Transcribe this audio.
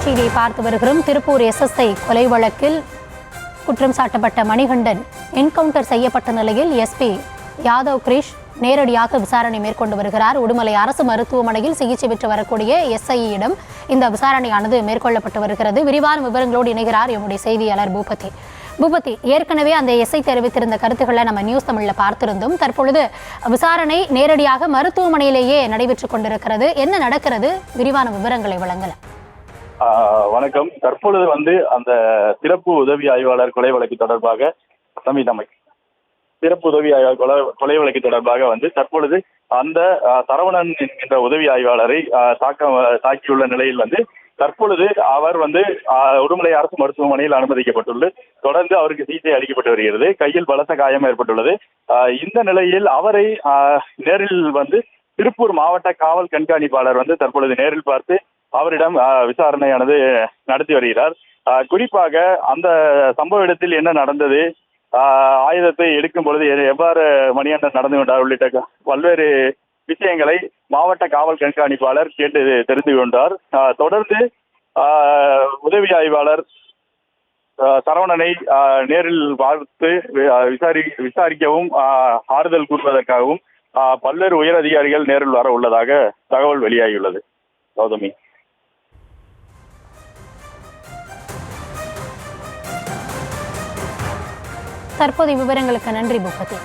தலைப்புச் செய்தியை பார்த்து வருகிறோம். திருப்பூர் எஸ்எஸ்ஐ கொலை வழக்கில் குற்றம் சாட்டப்பட்ட மணிகண்டன் என்கவுண்டர் செய்யப்பட்ட நிலையில் எஸ்பி யாதவ் கிரிஷ் நேரடியாக விசாரணை மேற்கொண்டு வருகிறார். உடுமலை அரசு மருத்துவமனையில் சிகிச்சை பெற்று வரக்கூடிய எஸ்ஐயிடம் இந்த விசாரணையானது மேற்கொள்ளப்பட்டு வருகிறது. விரிவான விவரங்களோடு இணைகிறார் எம்முடைய செய்தியாளர் பூபதி. ஏற்கனவே அந்த எஸ்ஐ தெரிவித்திருந்த கருத்துக்களை நம்ம நியூஸ் தமிழ்ல பார்த்திருந்தோம். தற்பொழுது விசாரணை நேரடியாக மருத்துவமனையிலேயே நடைபெற்றுக் கொண்டிருக்கிறது. என்ன நடக்கிறது? விரிவான விவரங்களை வழங்கலாம். வணக்கம். தற்பொழுது அந்த சிறப்பு உதவி ஆய்வாளர் கொலை வழக்கு தொடர்பாக சிறப்பு உதவி ஆய்வாளர் கொலை வழக்கு தொடர்பாக தற்பொழுது அந்த சரவணன் என்கின்ற உதவி ஆய்வாளரை தாக்கியுள்ள நிலையில் தற்பொழுது அவர் உடுமலை அரசு மருத்துவமனையில் அனுமதிக்கப்பட்டுள்ளது. தொடர்ந்து அவருக்கு சிகிச்சை அளிக்கப்பட்டு வருகிறது. கையில் பலத்த காயம் ஏற்பட்டுள்ளது. இந்த நிலையில் அவரை நேரில் திருப்பூர் மாவட்ட காவல் கண்காணிப்பாளர் தற்பொழுது நேரில் பார்த்து அவரிடம் விசாரணையானது நடத்தி வருகிறார். குறிப்பாக அந்த சம்பவ இடத்தில் என்ன நடந்தது, ஆயுதத்தை எடுக்கும் பொழுது எவ்வாறு மணிகண்டன் நடந்து கொண்டார் உள்ளிட்ட பல்வேறு விஷயங்களை மாவட்ட காவல் கண்காணிப்பாளர் கேட்டு தெரிந்து கொண்டார். தொடர்ந்து உதவி ஆய்வாளர் சரவணனை நேரில் பார்த்து விசாரிக்கவும் ஆறுதல் கூறுவதற்காகவும் பல்வேறு உயர் அதிகாரிகள் நேரில் வர உள்ளதாக தகவல் வெளியாகியுள்ளது. கௌதமி, தற்போதைய விவரங்களுக்கு நன்றி பூபதி.